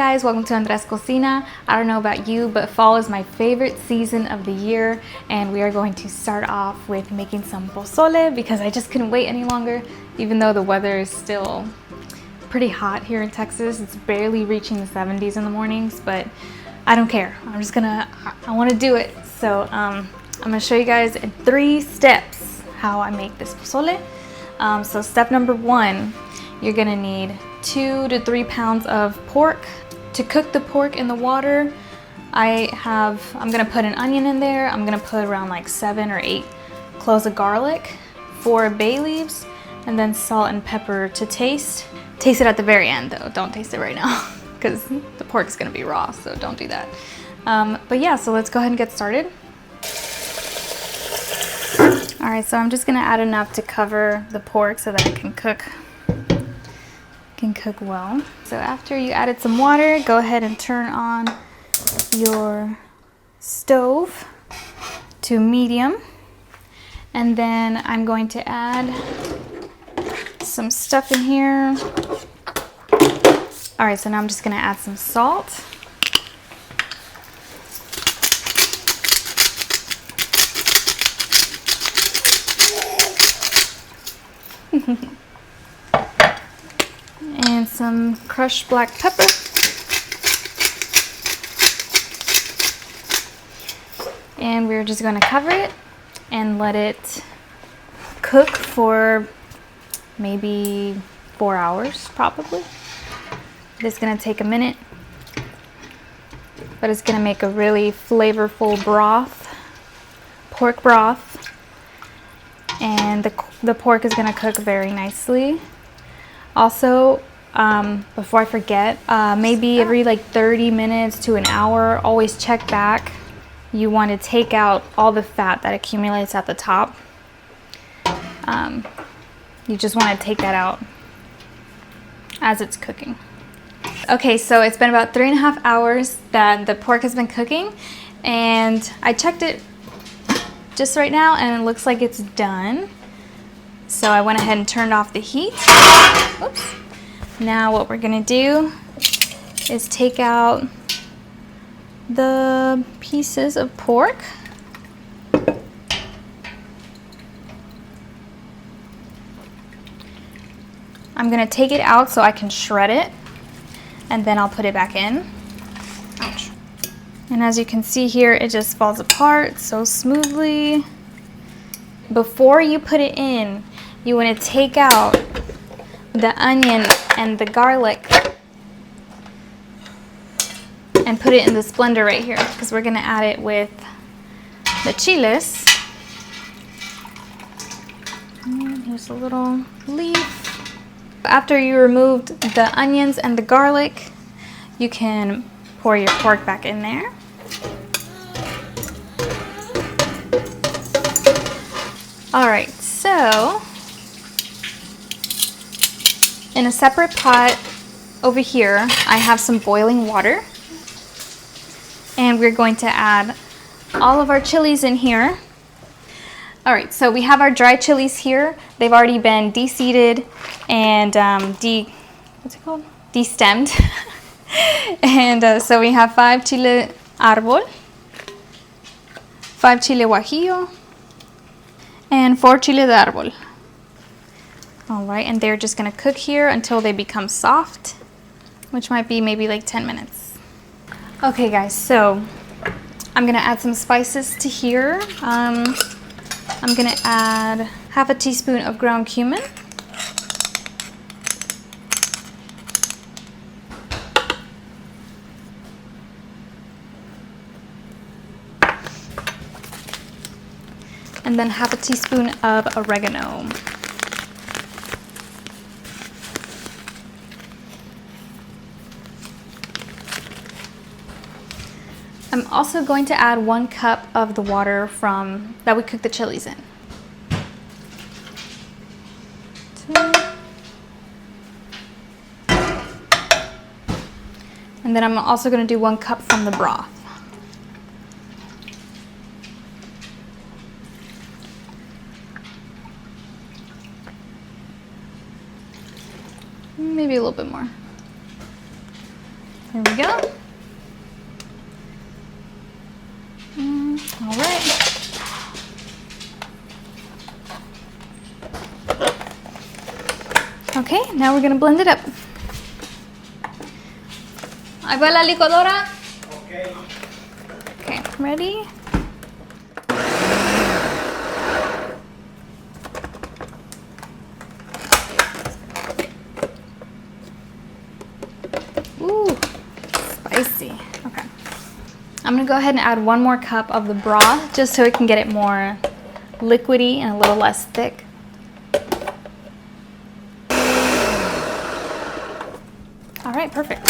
guys, welcome to Andres Cocina. I don't know about you, but fall is my favorite season of the year, and we are going to start off with making some pozole because I just couldn't wait any longer. Even though the weather is still pretty hot here in Texas, it's barely reaching the 70s in the mornings, but I don't care. I want to do it. So I'm gonna show you guys in 3 steps how I make this pozole. So step number 1, you're gonna need 2 to 3 pounds of pork. To cook the pork in the water, I'm gonna put an onion in there. I'm gonna put around like 7 or 8 cloves of garlic, 4 bay leaves, and then salt and pepper to taste. Taste it at the very end though, don't taste it right now because the pork is gonna be raw, so don't do that. But yeah, so let's go ahead and get started. All right, so I'm just gonna add enough to cover the pork so that it can cook well. So after you added some water, go ahead and turn on your stove to medium. And then I'm going to add some stuff in here. All right, so now I'm just gonna add some salt. And some crushed black pepper. And we're just going to cover it and let it cook for maybe 4 hours, probably. It's going to take a minute, but it's going to make a really flavorful broth, pork broth. And the pork is going to cook very nicely. Also, before I forget, maybe every like 30 minutes to an hour, always check back. You want to take out all the fat that accumulates at the top. You just want to take that out as it's cooking. Okay, so it's been about 3.5 hours that the pork has been cooking, and I checked it just right now and it looks like it's done. So I went ahead and turned off the heat. Oops. Now what we're gonna do is take out the pieces of pork. I'm gonna take it out so I can shred it, and then I'll put it back in. Ouch. And as you can see here, it just falls apart so smoothly. Before you put it in, you want to take out the onion and the garlic and put it in this blender right here, because we're going to add it with the chiles. And here's a little leaf. After you removed the onions and the garlic, you can pour your pork back in there. All right, so in a separate pot over here, I have some boiling water, and we're going to add all of our chilies in here. All right, so we have our dry chilies here. They've already been de-seeded and de-stemmed. And so we have 5 chile árbol, 5 chile guajillo, and 4 chile de árbol. All right, and they're just gonna cook here until they become soft, which might be maybe like 10 minutes. Okay guys, so I'm gonna add some spices to here. I'm gonna add half a teaspoon of ground cumin. And then half a teaspoon of oregano. I'm also going to add 1 cup of the water that we cooked the chilies in. 2. And then I'm also going to do 1 cup from the broth. Maybe a little bit more. Here we go. All right. Okay, now we're gonna blend it up. Ahí va la licuadora. Okay. Okay, ready? Ooh, spicy. Okay. I'm gonna go ahead and add 1 more cup of the broth just so it can get it more liquidy and a little less thick. All right, perfect.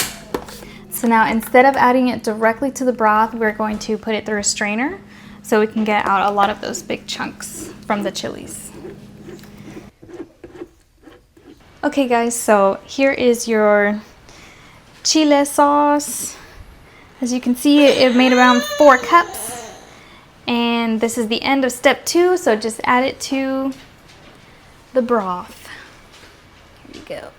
So now instead of adding it directly to the broth, we're going to put it through a strainer so we can get out a lot of those big chunks from the chilies. Okay guys, so here is your chile sauce. As you can see, it made around 4 cups. And this is the end of step 2, so just add it to the broth. Here you go.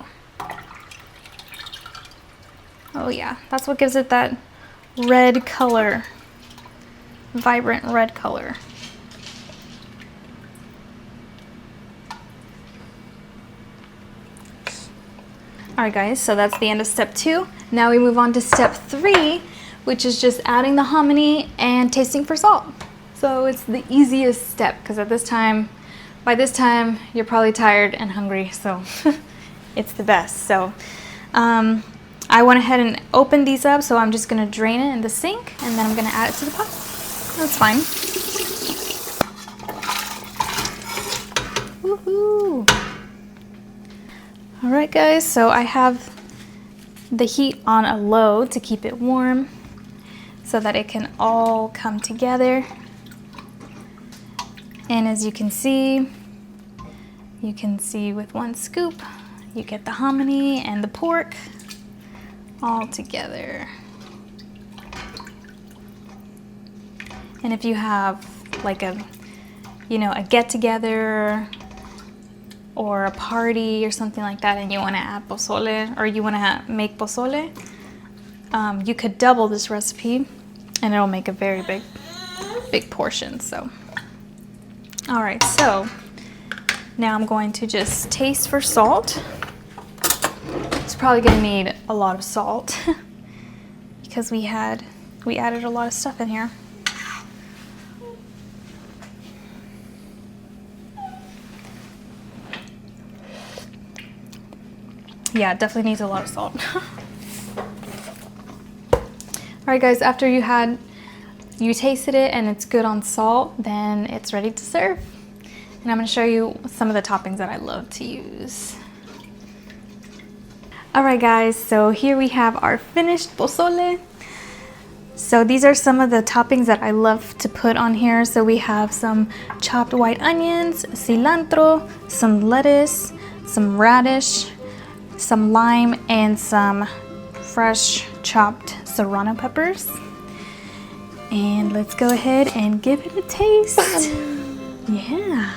Oh yeah, that's what gives it that red color, vibrant red color. Alright guys, so that's the end of step 2. Now we move on to step 3, which is just adding the hominy and tasting for salt. So it's the easiest step because by this time, you're probably tired and hungry, so it's the best. So I went ahead and opened these up, so I'm just gonna drain it in the sink and then I'm gonna add it to the pot. That's fine. Woohoo! All right guys, so I have the heat on a low to keep it warm so that it can all come together. And as you can see with 1 scoop, you get the hominy and the pork all together. And if you have like a get-together or a party or something like that and you want to add pozole or you want to make pozole, you could double this recipe and it'll make a very big portion. So all right, so now I'm going to just taste for salt. It's probably gonna need a lot of salt because we added a lot of stuff in here. Yeah, it definitely needs a lot of salt. Alright guys, after you tasted it and it's good on salt, then it's ready to serve. And I'm going to show you some of the toppings that I love to use. Alright guys, so here we have our finished pozole. So these are some of the toppings that I love to put on here. So we have some chopped white onions, cilantro, some lettuce, some radish, some lime, and some fresh chopped serrano peppers. And let's go ahead and give it a taste. Yeah.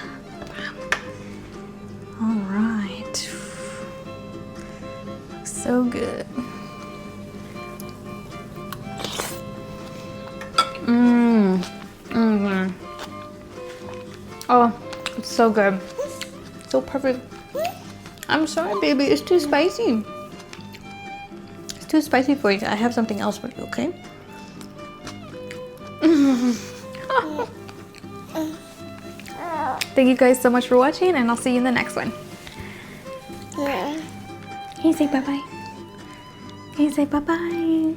All right. Looks so good. Oh, it's so good. So perfect. I'm sorry, baby. It's too spicy. It's too spicy for you. I have something else for you, okay? Thank you guys so much for watching, and I'll see you in the next one. Can you say bye-bye? Can you say bye-bye?